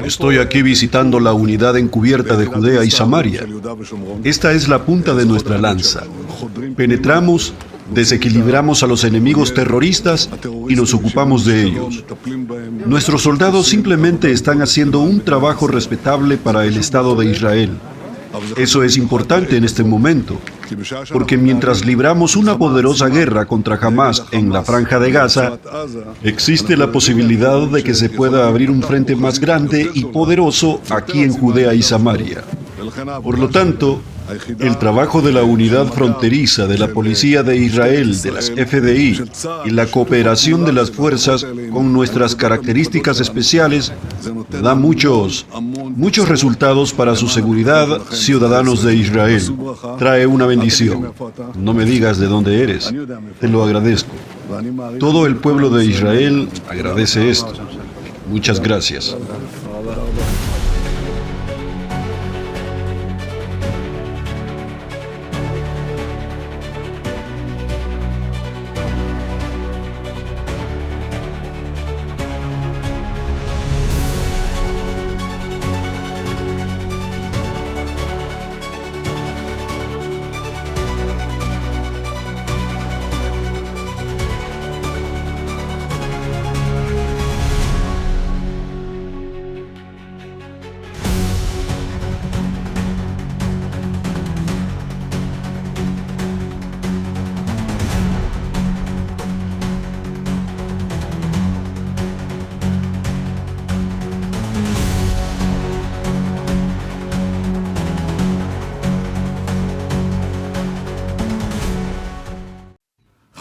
Estoy aquí visitando la unidad encubierta de Judea y Samaria. Esta es la punta de nuestra lanza. Penetramos, desequilibramos a los enemigos terroristas y nos ocupamos de ellos. Nuestros soldados simplemente están haciendo un trabajo respetable para el Estado de Israel. Eso es importante en este momento, porque mientras libramos una poderosa guerra contra Hamás en la Franja de Gaza, existe la posibilidad de que se pueda abrir un frente más grande y poderoso aquí en Judea y Samaria. Por lo tanto, el trabajo de la unidad fronteriza, de la Policía de Israel, de las FDI y la cooperación de las fuerzas con nuestras características especiales da muchos resultados para su seguridad, ciudadanos de Israel. Trae una bendición. No me digas de dónde eres. Te lo agradezco. Todo el pueblo de Israel agradece esto. Muchas gracias.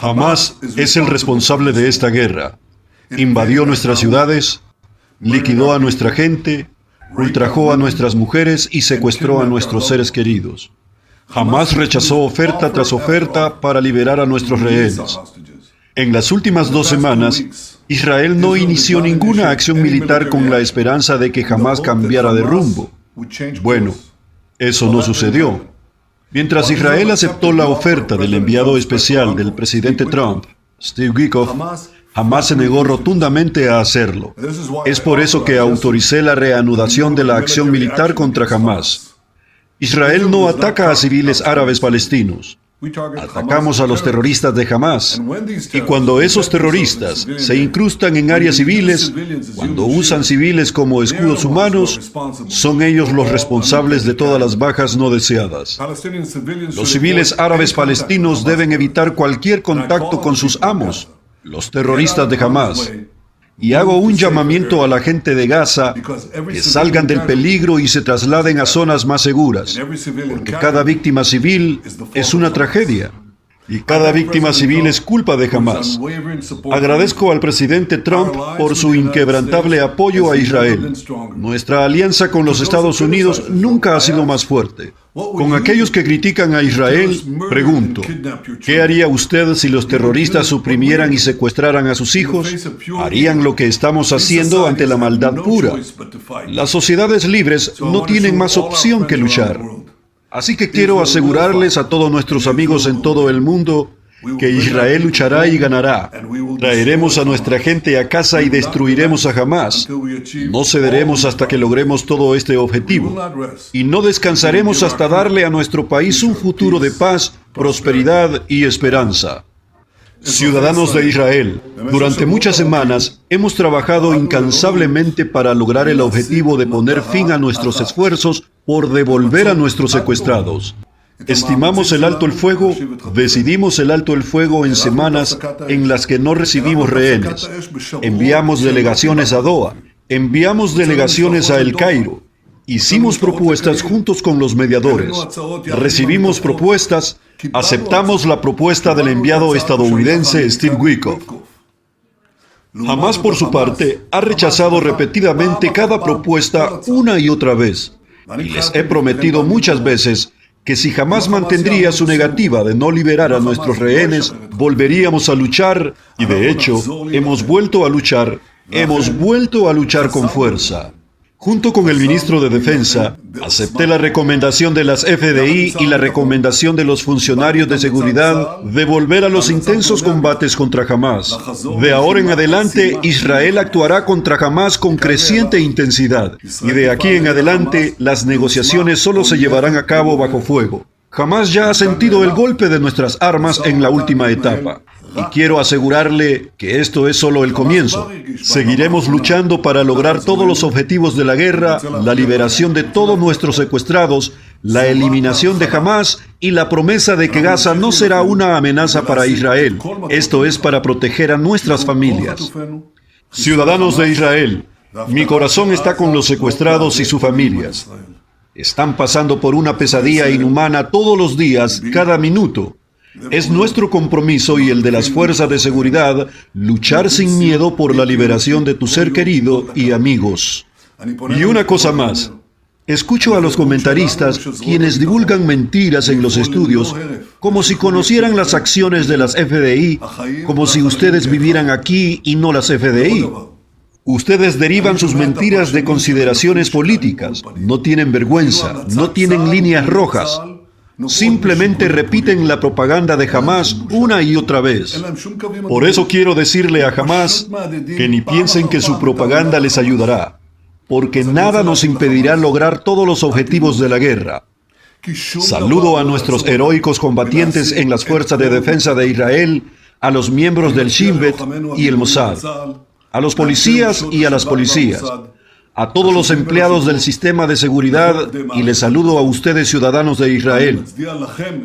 Hamás es el responsable de esta guerra. Invadió nuestras ciudades, liquidó a nuestra gente, ultrajó a nuestras mujeres y secuestró a nuestros seres queridos. Hamás rechazó oferta tras oferta para liberar a nuestros rehenes. En las últimas 2 semanas, Israel no inició ninguna acción militar con la esperanza de que Hamás cambiara de rumbo. Bueno, eso no sucedió. Mientras Israel aceptó la oferta del enviado especial del presidente Trump, Steve Witkoff, Hamás se negó rotundamente a hacerlo. Es por eso que autoricé la reanudación de la acción militar contra Hamás. Israel no ataca a civiles árabes palestinos. Atacamos a los terroristas de Hamás. Y cuando esos terroristas se incrustan en áreas civiles, cuando usan civiles como escudos humanos, son ellos los responsables de todas las bajas no deseadas. Los civiles árabes palestinos deben evitar cualquier contacto con sus amos, los terroristas de Hamás. Y hago un llamamiento a la gente de Gaza que salgan del peligro y se trasladen a zonas más seguras, porque cada víctima civil es una tragedia. Y cada víctima civil es culpa de Hamás. Agradezco al presidente Trump por su inquebrantable apoyo a Israel. Nuestra alianza con los Estados Unidos nunca ha sido más fuerte. Con aquellos que critican a Israel, pregunto, ¿qué haría usted si los terroristas suprimieran y secuestraran a sus hijos? Harían lo que estamos haciendo ante la maldad pura. Las sociedades libres no tienen más opción que luchar. Así que quiero asegurarles a todos nuestros amigos en todo el mundo que Israel luchará y ganará. Traeremos a nuestra gente a casa y destruiremos a Hamás. No cederemos hasta que logremos todo este objetivo. Y no descansaremos hasta darle a nuestro país un futuro de paz, prosperidad y esperanza. Ciudadanos de Israel, durante muchas semanas hemos trabajado incansablemente para lograr el objetivo de poner fin a nuestros esfuerzos por devolver a nuestros secuestrados. Estimamos el alto el fuego, decidimos el alto el fuego en semanas en las que no recibimos rehenes. Enviamos delegaciones a Doha, enviamos delegaciones a El Cairo. Hicimos propuestas juntos con los mediadores. Recibimos propuestas, aceptamos la propuesta del enviado estadounidense Steve Witkoff. Hamás, por su parte, ha rechazado repetidamente cada propuesta una y otra vez. Y les he prometido muchas veces que si Hamás mantendría su negativa de no liberar a nuestros rehenes, volveríamos a luchar, y de hecho, hemos vuelto a luchar con fuerza. Junto con el ministro de Defensa, acepté la recomendación de las FDI y la recomendación de los funcionarios de seguridad de volver a los intensos combates contra Hamás. De ahora en adelante, Israel actuará contra Hamás con creciente intensidad. Y de aquí en adelante, las negociaciones solo se llevarán a cabo bajo fuego. Hamás ya ha sentido el golpe de nuestras armas en la última etapa. Y quiero asegurarle que esto es solo el comienzo. Seguiremos luchando para lograr todos los objetivos de la guerra, la liberación de todos nuestros secuestrados, la eliminación de Hamás y la promesa de que Gaza no será una amenaza para Israel. Esto es para proteger a nuestras familias. Ciudadanos de Israel, mi corazón está con los secuestrados y sus familias. Están pasando por una pesadilla inhumana todos los días, cada minuto. Es nuestro compromiso y el de las fuerzas de seguridad luchar sin miedo por la liberación de tu ser querido y amigos. Y una cosa más. Escucho a los comentaristas quienes divulgan mentiras en los estudios como si conocieran las acciones de las FDI, como si ustedes vivieran aquí y no las FDI. Ustedes derivan sus mentiras de consideraciones políticas, no tienen vergüenza, no tienen líneas rojas. Simplemente repiten la propaganda de Hamás una y otra vez. Por eso quiero decirle a Hamás que ni piensen que su propaganda les ayudará, porque nada nos impedirá lograr todos los objetivos de la guerra. Saludo a nuestros heroicos combatientes en las fuerzas de defensa de Israel, a los miembros del Shin Bet y el Mossad, a los policías y a las policías, a todos los empleados del sistema de seguridad, y les saludo a ustedes, ciudadanos de Israel.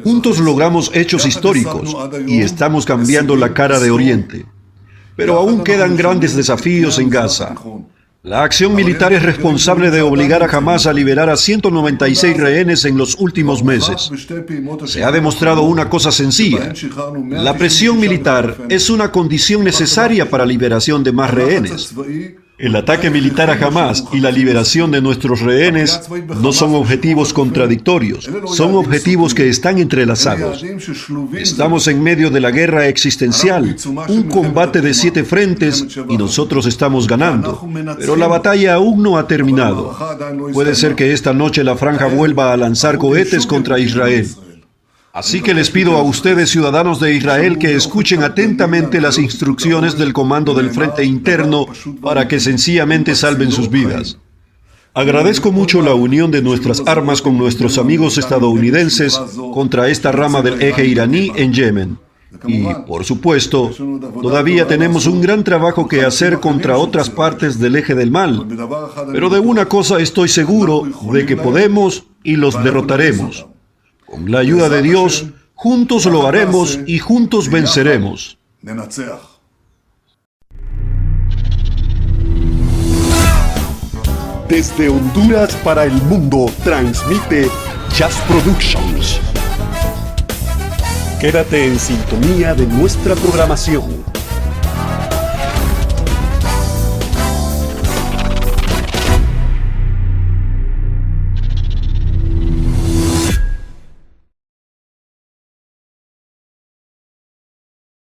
Juntos logramos hechos históricos y estamos cambiando la cara de Oriente. Pero aún quedan grandes desafíos en Gaza. La acción militar es responsable de obligar a Hamás a liberar a 196 rehenes en los últimos meses. Se ha demostrado una cosa sencilla. La presión militar es una condición necesaria para la liberación de más rehenes. El ataque militar a Hamás y la liberación de nuestros rehenes no son objetivos contradictorios, son objetivos que están entrelazados. Estamos en medio de la guerra existencial, un combate de 7 frentes, y nosotros estamos ganando. Pero la batalla aún no ha terminado. Puede ser que esta noche la franja vuelva a lanzar cohetes contra Israel. Así que les pido a ustedes, ciudadanos de Israel, que escuchen atentamente las instrucciones del Comando del Frente Interno para que sencillamente salven sus vidas. Agradezco mucho la unión de nuestras armas con nuestros amigos estadounidenses contra esta rama del eje iraní en Yemen. Y, por supuesto, todavía tenemos un gran trabajo que hacer contra otras partes del eje del mal. Pero de una cosa estoy seguro, de que podemos y los derrotaremos. Con la ayuda de Dios, juntos lo haremos y juntos venceremos. Desde Honduras para el mundo, transmite Jazz Productions. Quédate en sintonía de nuestra programación.